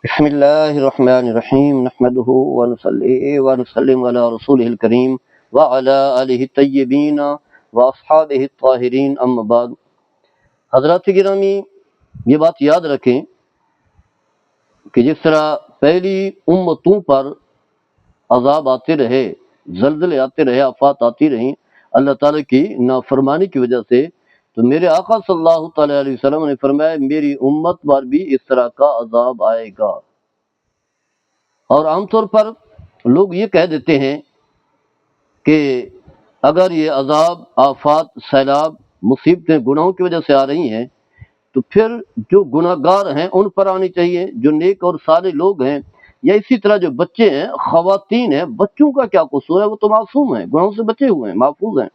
بسم اللہ الرحمن الرحیم نحمده ونصلی ونسلم علی رسولہ الکریم وعلی آلہ الطیبین واصحابہ الطاہرین اما بعد۔ حضرات گرامی، یہ بات یاد رکھیں کہ جس طرح پہلی امتوں پر عذاب آتے رہے، زلزلے آتے رہے، آفات آتی رہیں اللہ تعالیٰ کی نافرمانی کی وجہ سے، تو میرے آقا صلی اللہ تعالیٰ علیہ وسلم نے فرمایا میری امت پر بھی اس طرح کا عذاب آئے گا۔ اور عام طور پر لوگ یہ کہہ دیتے ہیں کہ اگر یہ عذاب، آفات، سیلاب، مصیبتیں گناہوں کی وجہ سے آ رہی ہیں تو پھر جو گناہ گار ہیں ان پر آنی چاہیے، جو نیک اور صالح لوگ ہیں، یا اسی طرح جو بچے ہیں، خواتین ہیں، بچوں کا کیا قصور ہے؟ وہ تو معصوم ہیں، گناہوں سے بچے ہوئے ہیں، محفوظ ہیں۔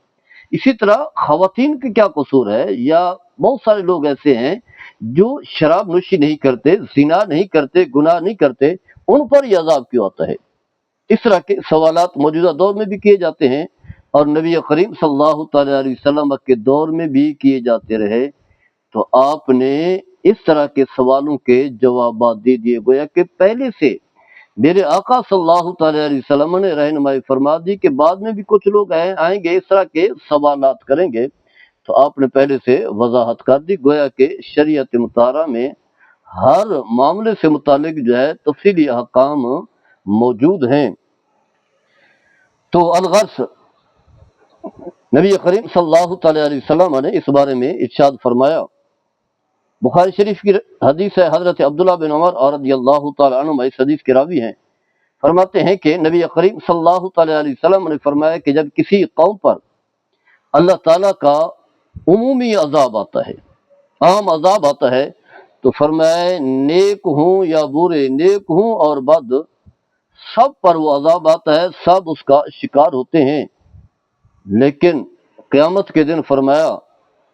اسی طرح خواتین کا کیا قصور ہے؟ یا بہت سارے لوگ ایسے ہیں جو شراب نوشی نہیں کرتے، زنا نہیں کرتے، گناہ نہیں کرتے، ان پر یہ عذاب کیوں آتا ہے؟ اس طرح کے سوالات موجودہ دور میں بھی کیے جاتے ہیں اور نبی کریم صلی اللہ تعالی علیہ وسلم کے دور میں بھی کیے جاتے رہے۔ تو آپ نے اس طرح کے سوالوں کے جوابات دے دیے، گویا کہ پہلے سے میرے آقا صلی اللہ تعالی علیہ وسلم نے رہنمائی فرما دی کہ بعد میں بھی کچھ لوگ آئیں گے اس طرح کے سوالات کریں گے، تو آپ نے پہلے سے وضاحت کر دی، گویا کہ شریعت مطہرہ میں ہر معاملے سے متعلق جو ہے تفصیلی احکام موجود ہیں۔ تو الغرض نبی کریم صلی اللہ تعالی علیہ وسلم نے اس بارے میں ارشاد فرمایا، بخاری شریف کی حدیث ہے، حضرت عبداللہ بن عمر اور رضی اللہ تعالی عنہ اس حدیث کے راوی ہیں، فرماتے ہیں کہ نبی کریم صلی اللہ تعالی علیہ وسلم نے فرمایا کہ جب کسی قوم پر اللہ تعالیٰ کا عمومی عذاب آتا ہے، عام عذاب آتا ہے، تو فرمایا نیک ہوں یا برے، نیک ہوں اور بد، سب پر وہ عذاب آتا ہے، سب اس کا شکار ہوتے ہیں، لیکن قیامت کے دن فرمایا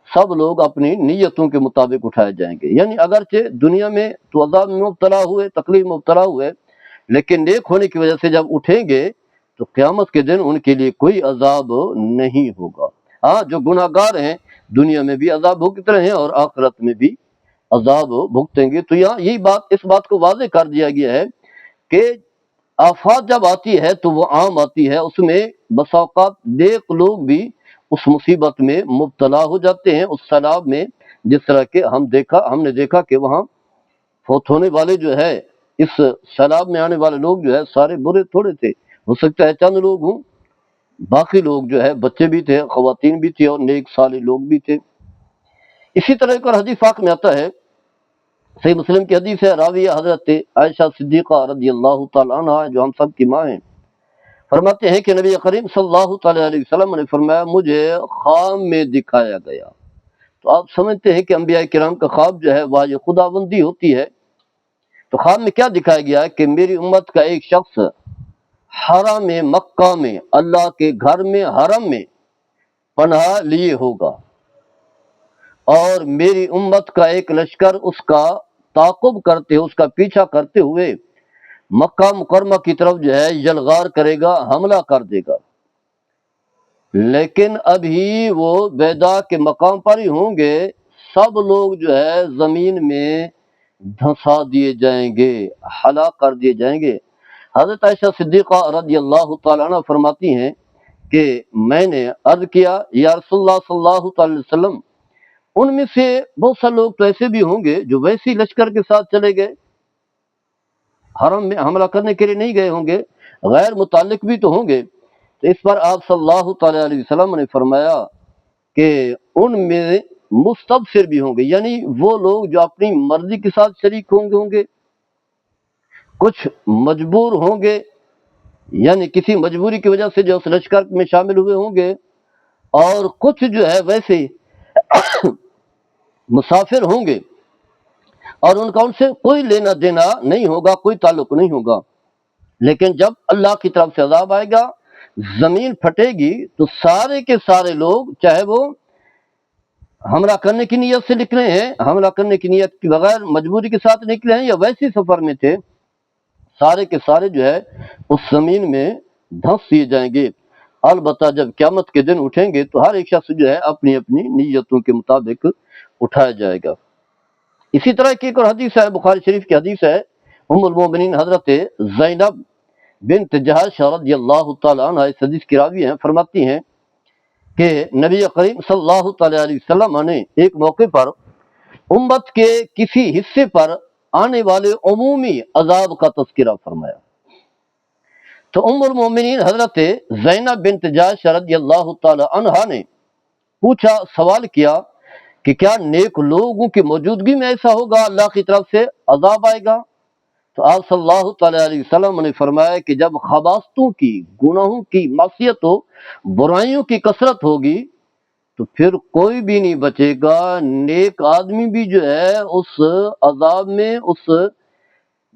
سب لوگ اپنی نیتوں کے مطابق اٹھائے جائیں گے۔ یعنی اگرچہ دنیا میں تو عذاب میں مبتلا ہوئے، تکلیف میں مبتلا ہوئے، لیکن نیک ہونے کی وجہ سے جب اٹھیں گے تو قیامت کے دن ان کے لیے کوئی عذاب نہیں ہوگا۔ ہاں، جو گناہ گار ہیں دنیا میں بھی عذاب بھگت رہے ہیں اور آخرت میں بھی عذاب بھگتیں گے۔ تو یہاں یہی بات، اس بات کو واضح کر دیا گیا ہے کہ آفات جب آتی ہے تو وہ عام آتی ہے، اس میں بسا اوقات نیک لوگ بھی اس مصیبت میں مبتلا ہو جاتے ہیں، اس سیلاب میں، جس طرح کہ ہم نے دیکھا کہ وہاں فوت ہونے والے جو ہے، اس سیلاب میں آنے والے لوگ جو ہے سارے برے تھوڑے تھے، ہو سکتا ہے چند لوگ ہوں، باقی لوگ جو ہے بچے بھی تھے، خواتین بھی تھی اور نیک صالح لوگ بھی تھے۔ اسی طرح ایک اور حدیث پاک میں آتا ہے، صحیح مسلم کی حدیث ہے، راوی حضرت عائشہ صدیقہ رضی اللہ تعالی عنہ جو ہم سب کی ماں ہیں، فرماتے ہیں کہ نبی کریم صلی اللہ تعالی علیہ وسلم نے فرمایا مجھے خواب میں دکھایا گیا۔ تو آپ سمجھتے ہیں کہ انبیاء کرام کا خواب جو ہے وہ یہ خداوندی ہوتی ہے، تو خواب میں کیا دکھایا گیا کہ میری امت کا ایک شخص حرم مکہ میں، اللہ کے گھر میں، حرم میں پناہ لیے ہوگا، اور میری امت کا ایک لشکر اس کا تعاقب کرتے، اس کا پیچھا کرتے ہوئے مکہ مکرمہ کی طرف جو ہے یلغار کرے گا، حملہ کر دے گا، لیکن ابھی وہ بیدا کے مقام پر ہی ہوں گے، سب لوگ جو ہے زمین میں دھنسا دیے جائیں گے، ہلاک کر دیے جائیں گے۔ حضرت عائشہ صدیقہ رضی اللہ تعالیٰ عنہ فرماتی ہیں کہ میں نے عرض کیا یا رسول اللہ صلی اللہ تعالی وسلم، ان میں سے بہت سے لوگ تو ایسے بھی ہوں گے جو ویسی لشکر کے ساتھ چلے گئے، حرم میں حملہ کرنے کے لیے نہیں گئے ہوں گے، غیر متعلق بھی تو ہوں گے۔ تو اس پر آپ صلی اللہ تعالی علیہ وسلم نے فرمایا کہ ان میں مستبصر بھی ہوں گے، یعنی وہ لوگ جو اپنی مرضی کے ساتھ شریک ہوں گے، کچھ مجبور ہوں گے، یعنی کسی مجبوری کی وجہ سے جو اس لشکر میں شامل ہوئے ہوں گے، اور کچھ جو ہے ویسے مسافر ہوں گے اور ان سے کوئی لینا دینا نہیں ہوگا، کوئی تعلق نہیں ہوگا، لیکن جب اللہ کی طرف سے عذاب آئے گا، زمین پھٹے گی، تو سارے کے سارے لوگ، چاہے وہ حملہ کرنے کی نیت سے نکلے ہیں، حملہ کرنے کی نیت کے بغیر مجبوری کے ساتھ نکلے ہیں، یا ویسے سفر میں تھے، سارے کے سارے جو ہے اس زمین میں دھنس دیے جائیں گے۔ البتہ جب قیامت کے دن اٹھیں گے تو ہر ایک شخص جو ہے اپنی اپنی نیتوں کے مطابق اٹھایا جائے گا۔ اسی طرح کی ایک اور حدیث ہے، بخاری شریف کی حدیث ہے، ام المومنین حضرت زینب بنت جہش رضی اللہ تعالی عنہ اس حدیث کی راوی ہیں، فرماتی ہیں کہ نبی کریم صلی اللہ تعالی علیہ وسلم نے ایک موقع پر امت کے کسی حصے پر آنے والے عمومی عذاب کا تذکرہ فرمایا، تو ام المومنین حضرت زینب بنت جہش رضی اللہ تعالی عنہ نے پوچھا، سوال کیا کہ کیا نیک لوگوں کی موجودگی میں ایسا ہوگا اللہ کی طرف سے عذاب آئے گا؟ تو آپ صلی اللہ تعالی علیہ وسلم نے فرمایا کہ جب خباثتوں کی، گناہوں کی، معصیتوں، برائیوں کی کثرت ہوگی تو پھر کوئی بھی نہیں بچے گا، نیک آدمی بھی جو ہے اس عذاب میں، اس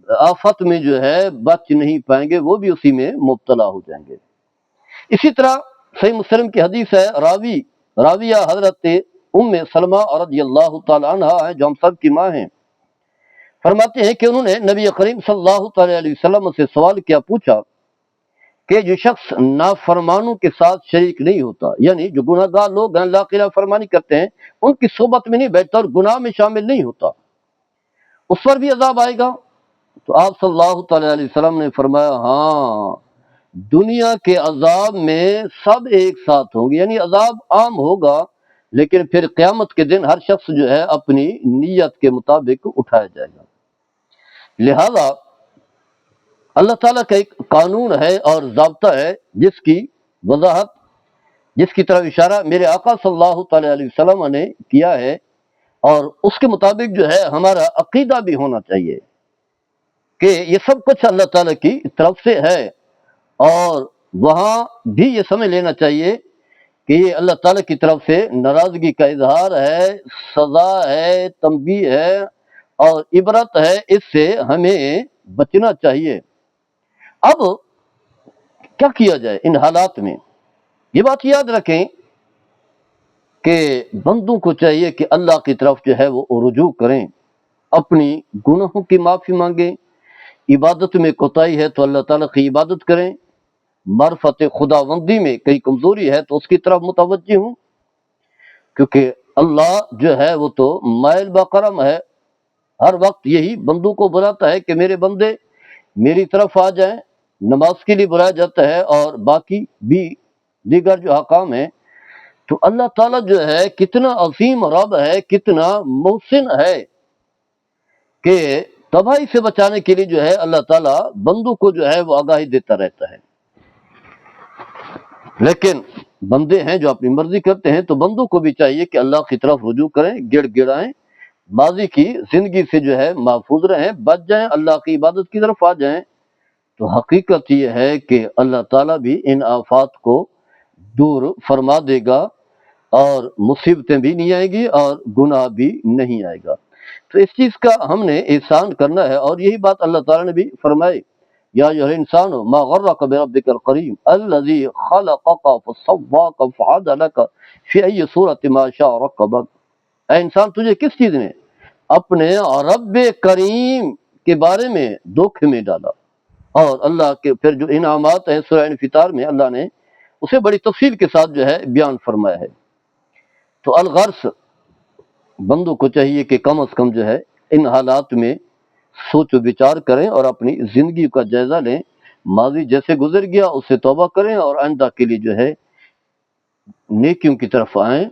آفت میں جو ہے بچ نہیں پائیں گے، وہ بھی اسی میں مبتلا ہو جائیں گے۔ اسی طرح صحیح مسلم کی حدیث ہے، راویہ حضرت ام سلمہ رضی اللہ تعالی عنہ ہیں جو ہم سب کی ماں ہیں، فرماتے ہیں کہ انہوں نے نبی کریم صلی اللہ تعالی علیہ وسلم سے سوال کیا، پوچھا کہ جو شخص نافرمانوں کے ساتھ شریک نہیں ہوتا، یعنی جو گناہ گار لوگ ہیں، اللہ کی نافرمانی کرتے ہیں، ان کی صحبت میں نہیں بیٹھتا اور گناہ میں شامل نہیں ہوتا، اس پر بھی عذاب آئے گا؟ تو آپ صلی اللہ تعالی علیہ وسلم نے فرمایا ہاں، دنیا کے عذاب میں سب ایک ساتھ ہوں گے، یعنی عذاب عام ہوگا، لیکن پھر قیامت کے دن ہر شخص جو ہے اپنی نیت کے مطابق اٹھایا جائے گا۔ لہذا اللہ تعالیٰ کا ایک قانون ہے اور ضابطہ ہے جس کی وضاحت، جس کی طرف اشارہ میرے آقا صلی اللہ تعالی علیہ وسلم نے کیا ہے، اور اس کے مطابق جو ہے ہمارا عقیدہ بھی ہونا چاہیے کہ یہ سب کچھ اللہ تعالیٰ کی طرف سے ہے، اور وہاں بھی یہ سمجھ لینا چاہیے کہ یہ اللہ تعالیٰ کی طرف سے ناراضگی کا اظہار ہے، سزا ہے، تنبیہ ہے اور عبرت ہے، اس سے ہمیں بچنا چاہیے۔ اب کیا کیا جائے ان حالات میں؟ یہ بات یاد رکھیں کہ بندوں کو چاہیے کہ اللہ کی طرف جو ہے وہ رجوع کریں، اپنی گناہوں کی معافی مانگیں، عبادت میں کوتاہی ہے تو اللہ تعالیٰ کی عبادت کریں، معرفت خداوندی میں کئی کمزوری ہے تو اس کی طرف متوجہ ہوں، کیونکہ اللہ جو ہے وہ تو مائل بکرم ہے، ہر وقت یہی بندوں کو بلاتا ہے کہ میرے بندے میری طرف آ جائیں، نماز کے لیے بلایا جاتا ہے اور باقی بھی دیگر جو حکام ہیں۔ تو اللہ تعالیٰ جو ہے کتنا عظیم رب ہے، کتنا محسن ہے کہ تباہی سے بچانے کے لیے جو ہے اللہ تعالیٰ بندوں کو جو ہے وہ آگاہی دیتا رہتا ہے، لیکن بندے ہیں جو اپنی مرضی کرتے ہیں، تو بندوں کو بھی چاہیے کہ اللہ کی طرف رجوع کریں، گڑ گڑائیں، ماضی کی زندگی سے جو ہے محفوظ رہیں، بچ جائیں، اللہ کی عبادت کی طرف آ جائیں، تو حقیقت یہ ہے کہ اللہ تعالیٰ بھی ان آفات کو دور فرما دے گا اور مصیبتیں بھی نہیں آئیں گی اور گناہ بھی نہیں آئے گا۔ تو اس چیز کا ہم نے احسان کرنا ہے، اور یہی بات اللہ تعالیٰ نے بھی فرمائی، یا ایھا الانسان ما غرک بربک الکریم الذی خلقک فسواک فعدلک فی ای صورۃ ما شاء رکبک۔ اے انسان، تجھے کس چیز نے اپنے رب کریم کے بارے میں دھوکے میں ڈالا؟ اور اللہ کے پھر جو انعامات ہیں سورہ انفطار میں اللہ نے اسے بڑی تفصیل کے ساتھ جو ہے بیان فرمایا ہے۔ تو الغرض بندوں کو چاہیے کہ کم از کم جو ہے ان حالات میں سوچ و بچار کریں اور اپنی زندگی کا جائزہ لیں، ماضی جیسے گزر گیا اس سے توبہ کریں اور آئندہ کے لیے جو ہے نیکیوں کی طرف آئیں۔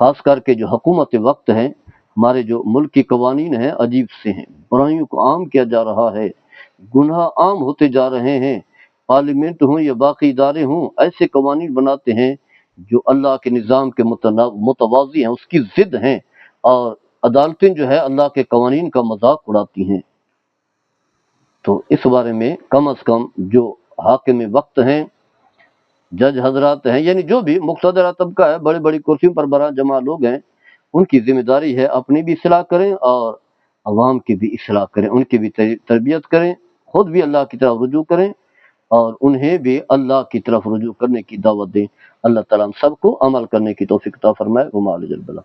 خاص کر کے جو حکومت وقت ہیں، ہمارے جو ملک کی قوانین ہیں عجیب سے ہیں، برائیوں کو عام کیا جا رہا ہے، گناہ عام ہوتے جا رہے ہیں، پارلیمنٹ ہوں یا باقی ادارے ہوں ایسے قوانین بناتے ہیں جو اللہ کے نظام کے متوازی ہیں، اس کی ضد ہیں، اور عدالتیں جو ہے اللہ کے قوانین کا مذاق اڑاتی ہیں۔ تو اس بارے میں کم از کم جو حاکم وقت ہیں، جج حضرات ہیں، یعنی جو بھی مقتدر طبقہ ہے، بڑی بڑی کرسیوں پر برآ جمع لوگ ہیں، ان کی ذمہ داری ہے اپنی بھی اصلاح کریں اور عوام کی بھی اصلاح کریں، ان کی بھی تربیت کریں، خود بھی اللہ کی طرف رجوع کریں اور انہیں بھی اللہ کی طرف رجوع کرنے کی دعوت دیں۔ اللہ تعالیٰ ہم سب کو عمل کرنے کی توفیق عطا فرمائے۔ وما علینا الا البلاغ۔